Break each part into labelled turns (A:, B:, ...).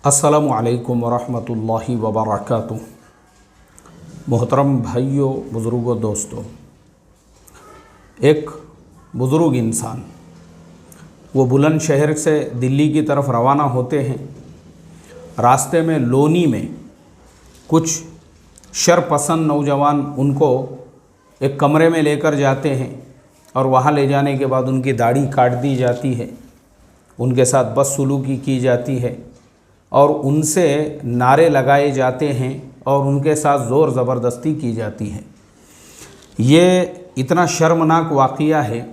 A: अस्सलामु अलैकुम वरहमतुल्लाहि वबरकातुह। मोहतरम भाइयों, बुज़ुर्गों, दोस्तों, एक बुज़ुर्ग इंसान वो बुलंदशहर से दिल्ली की तरफ रवाना होते हैं। रास्ते में लोनी में कुछ शरपसंद नौजवान उनको एक कमरे में लेकर जाते हैं और वहाँ ले जाने के बाद उनकी दाढ़ी काट दी जाती है, उनके साथ बदसलूकी की जाती है और उनसे नारे लगाए जाते हैं और उनके साथ ज़ोर ज़बरदस्ती की जाती है। ये इतना शर्मनाक वाक़या है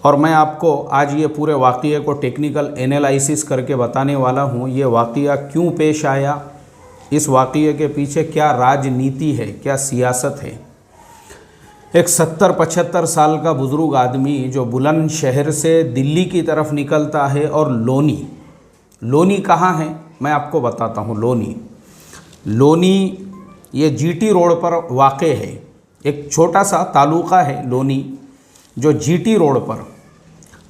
A: और मैं आपको आज ये पूरे वाक़ये को टेक्निकल एनालिसिस करके बताने वाला हूँ। ये वाक़या क्यों पेश आया, इस वाक़ये के पीछे क्या राजनीति है, क्या सियासत है। एक 70-75 साल का बुज़ुर्ग आदमी जो बुलंदशहर से दिल्ली की तरफ निकलता है और लोनी कहाँ है मैं आपको बताता हूँ। लोनी ये जीटी रोड पर वाक़ है। एक छोटा सा तालुका है लोनी जो जीटी रोड पर,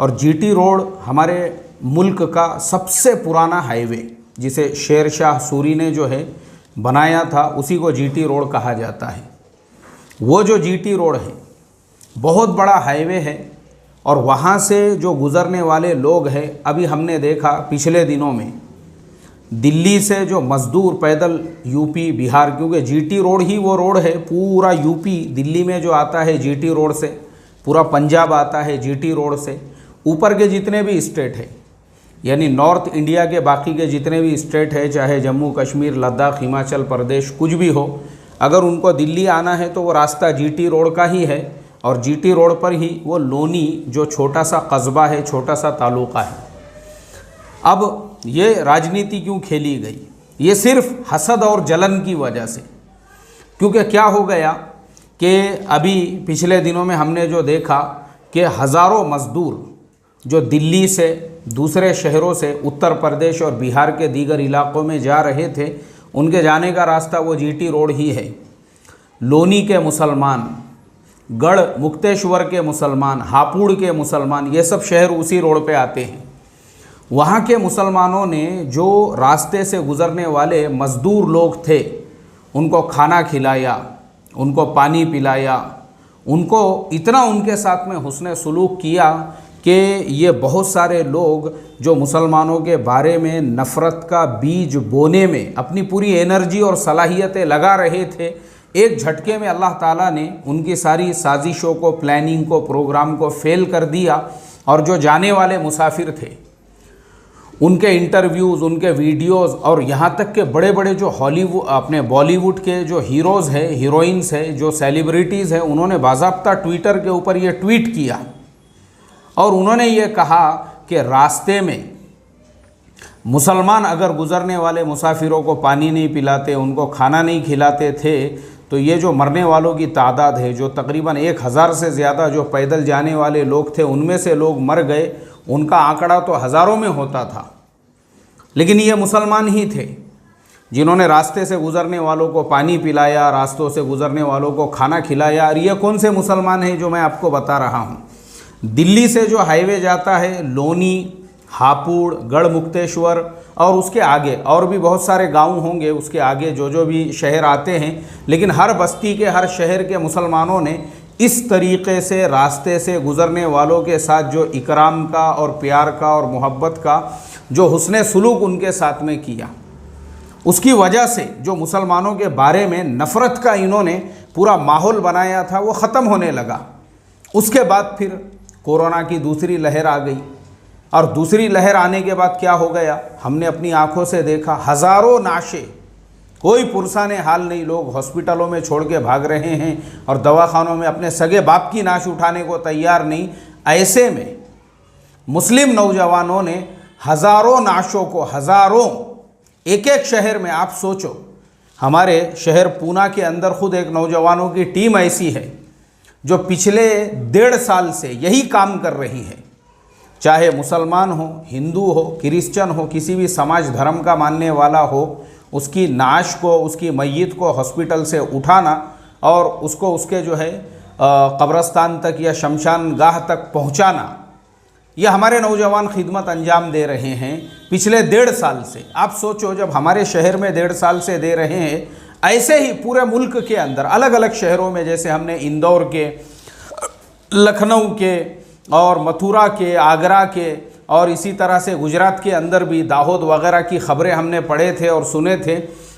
A: और जीटी रोड हमारे मुल्क का सबसे पुराना हाईवे, जिसे शेर शाह सूरी ने जो है बनाया था, उसी को जीटी रोड कहा जाता है। वो जो जीटी रोड है बहुत बड़ा हाईवे है और वहाँ से जो गुज़रने वाले लोग हैं, अभी हमने देखा पिछले दिनों में दिल्ली से जो मज़दूर पैदल यूपी बिहार, क्योंकि जीटी रोड ही वो रोड है, पूरा यूपी दिल्ली में जो आता है जीटी रोड से, पूरा पंजाब आता है जीटी रोड से, ऊपर के जितने भी स्टेट हैं यानी नॉर्थ इंडिया के बाकी के जितने भी स्टेट है, चाहे जम्मू कश्मीर, लद्दाख, हिमाचल प्रदेश, कुछ भी हो, अगर उनको दिल्ली आना है तो वो रास्ता जीटी रोड का ही है और जीटी रोड पर ही वो लोनी जो छोटा सा कस्बा है, छोटा सा तालुका है। अब ये राजनीति क्यों खेली गई? ये सिर्फ हसद और जलन की वजह से। क्योंकि क्या हो गया कि अभी पिछले दिनों में हमने जो देखा कि हज़ारों मज़दूर जो दिल्ली से, दूसरे शहरों से, उत्तर प्रदेश और बिहार के दीगर इलाक़ों में जा रहे थे, उनके जाने का रास्ता वो जीटी रोड ही है। लोनी के मुसलमान, गढ़ मुक्तेश्वर के मुसलमान, हापुड़ के मुसलमान, ये सब शहर उसी रोड पे आते हैं। वहाँ के मुसलमानों ने जो रास्ते से गुज़रने वाले मज़दूर लोग थे, उनको खाना खिलाया, उनको पानी पिलाया, उनको इतना उनके साथ में हुस्न सलूक किया कि ये बहुत सारे लोग जो मुसलमानों के बारे में नफ़रत का बीज बोने में अपनी पूरी एनर्जी और सलाहियतें लगा रहे थे, एक झटके में अल्लाह ताला ने उनकी सारी साजिशों को, प्लानिंग को, प्रोग्राम को फेल कर दिया। और जो जाने वाले मुसाफिर थे उनके इंटरव्यूज़, उनके वीडियोज़ और यहाँ तक के बड़े बड़े जो हॉलीवुड, अपने बॉलीवुड के जो हीरोज़ हैं, हीरोइंस हैं, जो सेलिब्रिटीज़ हैं, उन्होंने बाज़ाब्ता ट्विटर के ऊपर ये ट्वीट किया और उन्होंने ये कहा कि रास्ते में मुसलमान अगर गुज़रने वाले मुसाफिरों को पानी नहीं पिलाते, उनको खाना नहीं खिलाते थे, तो ये जो मरने वालों की तादाद है, जो तकरीबन 1000 से ज़्यादा जो पैदल जाने वाले लोग थे, उनमें से लोग मर गए, उनका आंकड़ा तो हज़ारों में होता था। लेकिन ये मुसलमान ही थे जिन्होंने रास्ते से गुज़रने वालों को पानी पिलाया, रास्तों से गुज़रने वालों को खाना खिलाया। और ये कौन से मुसलमान हैं जो मैं आपको बता रहा हूँ? दिल्ली से जो हाईवे जाता है लोनी, हापुड़, गढ़ मुक्तेश्वर और उसके आगे और भी बहुत सारे गांव होंगे, उसके आगे जो भी शहर आते हैं, लेकिन हर बस्ती के, हर शहर के मुसलमानों ने इस तरीक़े से रास्ते से गुज़रने वालों के साथ जो इकराम का और प्यार का और मोहब्बत का जो हुस्न सलूक उनके साथ में किया, उसकी वजह से जो मुसलमानों के बारे में नफ़रत का इन्होंने पूरा माहौल बनाया था, वो ख़त्म होने लगा। उसके बाद फिर कोरोना की दूसरी लहर आ गई और दूसरी लहर आने के बाद क्या हो गया, हमने अपनी आंखों से देखा, हज़ारों नाशे, कोई पुरसाने हाल नहीं, लोग हॉस्पिटलों में छोड़ के भाग रहे हैं और दवाखानों में अपने सगे बाप की नाश उठाने को तैयार नहीं। ऐसे में मुस्लिम नौजवानों ने हज़ारों नाशों को, हज़ारों, एक एक शहर में, आप सोचो, हमारे शहर पूना के अंदर खुद एक नौजवानों की टीम ऐसी है जो पिछले 1.5 साल से यही काम कर रही है। चाहे मुसलमान हो, हिंदू हो, क्रिश्चियन हो, किसी भी समाज धर्म का मानने वाला हो, उसकी नाश को, उसकी मैयत को हॉस्पिटल से उठाना और उसको उसके जो है कब्रस्तान तक या शमशान गाह तक पहुंचाना, ये हमारे नौजवान खिदमत अंजाम दे रहे हैं पिछले 1.5 साल से। आप सोचो, जब हमारे शहर में 1.5 साल से दे रहे हैं, ऐसे ही पूरे मुल्क के अंदर अलग अलग शहरों में, जैसे हमने इंदौर के, लखनऊ के और मथुरा के, आगरा के और इसी तरह से गुजरात के अंदर भी दाहोद वगैरह की ख़बरें हमने पढ़े थे और सुने थे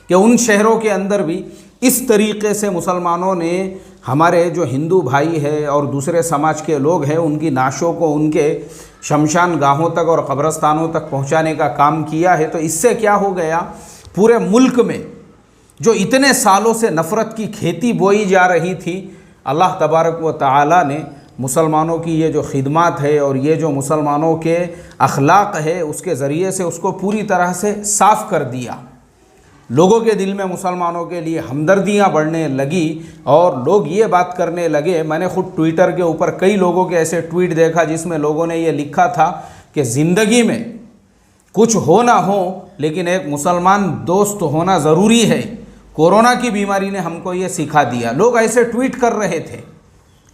A: कि उन शहरों के अंदर भी इस तरीक़े से मुसलमानों ने हमारे जो हिंदू भाई है और दूसरे समाज के लोग हैं उनकी नाशों को उनके शमशान गाहों तक और कब्रस्तानों तक पहुंचाने का काम किया है। तो इससे क्या हो गया, पूरे मुल्क में जो इतने सालों से नफ़रत की खेती बोई जा रही थी, अल्लाह तबारक व तआला ने मुसलमानों की ये जो खिदमत है और ये जो मुसलमानों के अखलाक है उसके ज़रिए से उसको पूरी तरह से साफ़ कर दिया। लोगों के दिल में मुसलमानों के लिए हमदर्दियाँ बढ़ने लगी और लोग ये बात करने लगे। मैंने ख़ुद ट्विटर के ऊपर कई लोगों के ऐसे ट्वीट देखा जिसमें लोगों ने ये लिखा था कि ज़िंदगी में कुछ हो ना हो लेकिन एक मुसलमान दोस्त होना ज़रूरी है। कोरोना की बीमारी ने हमको ये सिखा दिया। लोग ऐसे ट्वीट कर रहे थे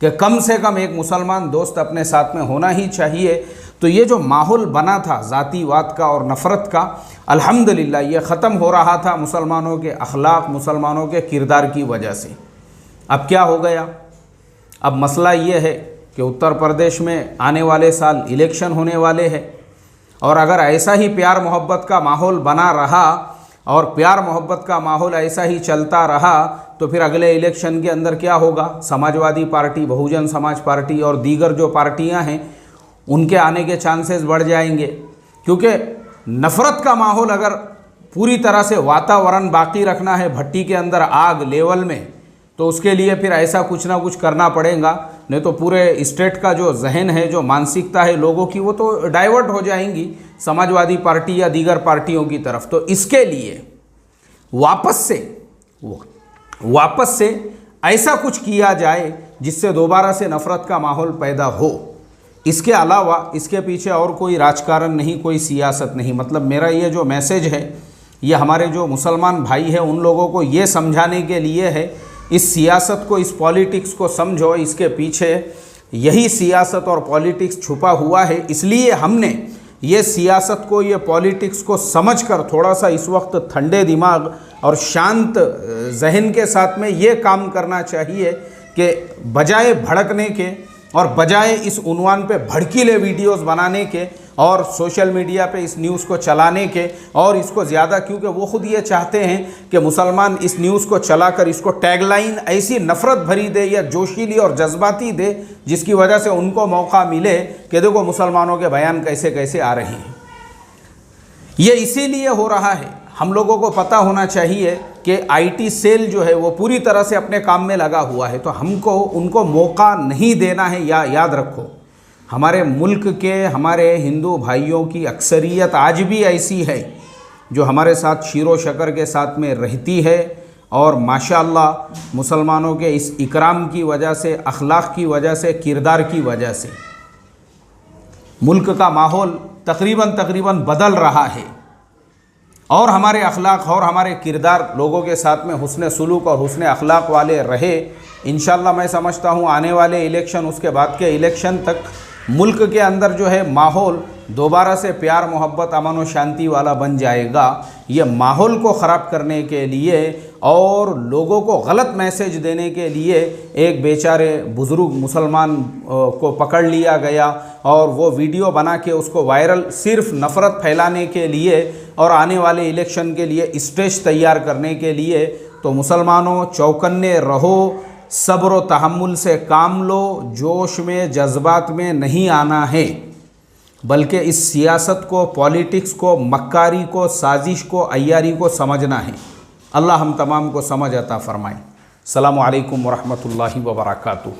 A: कि कम से कम एक मुसलमान दोस्त अपने साथ में होना ही चाहिए। तो ये जो माहौल बना था ज़ातीवाद का और नफ़रत का, अल्हम्दुलिल्लाह ये ख़त्म हो रहा था मुसलमानों के अखलाक, मुसलमानों के किरदार की वजह से। अब क्या हो गया, अब मसला ये है कि उत्तर प्रदेश में आने वाले साल इलेक्शन होने वाले हैं और अगर ऐसा ही प्यार मोहब्बत का माहौल बना रहा और प्यार मोहब्बत का माहौल ऐसा ही चलता रहा तो फिर अगले इलेक्शन के अंदर क्या होगा, समाजवादी पार्टी, बहुजन समाज पार्टी और दीगर जो पार्टियां हैं उनके आने के चांसेस बढ़ जाएंगे। क्योंकि नफ़रत का माहौल अगर पूरी तरह से वातावरण बाकी रखना है भट्टी के अंदर आग लेवल में, तो उसके लिए फिर ऐसा कुछ ना कुछ करना पड़ेगा, नहीं तो पूरे स्टेट का जो जहन है, जो मानसिकता है लोगों की, वो तो डाइवर्ट हो जाएंगी समाजवादी पार्टी या दीगर पार्टियों की तरफ। तो इसके लिए वापस से ऐसा कुछ किया जाए जिससे दोबारा से नफ़रत का माहौल पैदा हो। इसके अलावा इसके पीछे और कोई राजकारण नहीं, कोई सियासत नहीं। मतलब मेरा ये जो मैसेज है ये हमारे जो मुसलमान भाई हैं उन लोगों को ये समझाने के लिए है, इस सियासत को, इस पॉलिटिक्स को समझो, इसके पीछे यही सियासत और पॉलिटिक्स छुपा हुआ है। इसलिए हमने ये सियासत को, ये पॉलिटिक्स को समझकर थोड़ा सा इस वक्त ठंडे दिमाग और शांत जहन के साथ में ये काम करना चाहिए कि बजाय भड़कने के और बजाय इस उन्वान पे भड़कीले वीडियोस बनाने के और सोशल मीडिया पे इस न्यूज़ को चलाने के और इसको ज़्यादा, क्योंकि वो ख़ुद ये चाहते हैं कि मुसलमान इस न्यूज़ को चलाकर इसको टैगलाइन ऐसी नफ़रत भरी दे या जोशीली और जज्बाती दे जिसकी वजह से उनको मौका मिले कि देखो मुसलमानों के बयान कैसे कैसे आ रहे हैं। ये इसीलिए हो रहा है। हम लोगों को पता होना चाहिए कि आईटी सेल जो है वो पूरी तरह से अपने काम में लगा हुआ है, तो हमको उनको मौका नहीं देना है। याद रखो, हमारे मुल्क के हमारे हिंदू भाइयों की अक्सरियत आज भी ऐसी है जो हमारे साथ शीरो शकर के साथ में रहती है और माशाअल्लाह मुसलमानों के इस इकराम की वजह से, अखलाक की वजह से, किरदार की वजह से मुल्क का माहौल तकरीबन बदल रहा है और हमारे अखलाक और हमारे किरदार लोगों के साथ में हुस्न सुलूक और हुस्न अखलाक वाले रहे। इंशाअल्लाह मैं समझता हूँ आने वाले इलेक्शन, उसके बाद के इलेक्शन तक मुल्क के अंदर जो है माहौल दोबारा से प्यार मोहब्बत अमन व शांति वाला बन जाएगा। ये माहौल को ख़राब करने के लिए और लोगों को गलत मैसेज देने के लिए एक बेचारे बुज़ुर्ग मुसलमान को पकड़ लिया गया और वो वीडियो बना के उसको वायरल सिर्फ नफ़रत फैलाने के लिए और आने वाले इलेक्शन के लिए स्टेज तैयार करने के लिए। तो मुसलमानों चौकन्ने रहो, सब्र व तहम्मुल से काम लो, जोश में जज्बात में नहीं आना है, बल्कि इस सियासत को, पॉलिटिक्स को, मक्कारी को, साजिश को, अय्यारी को समझना है। अल्लाह हम तमाम को समझ अता फ़रमाए। अस्सलामु अलैकुम व रहमतुल्लाहि व बरकातुहू।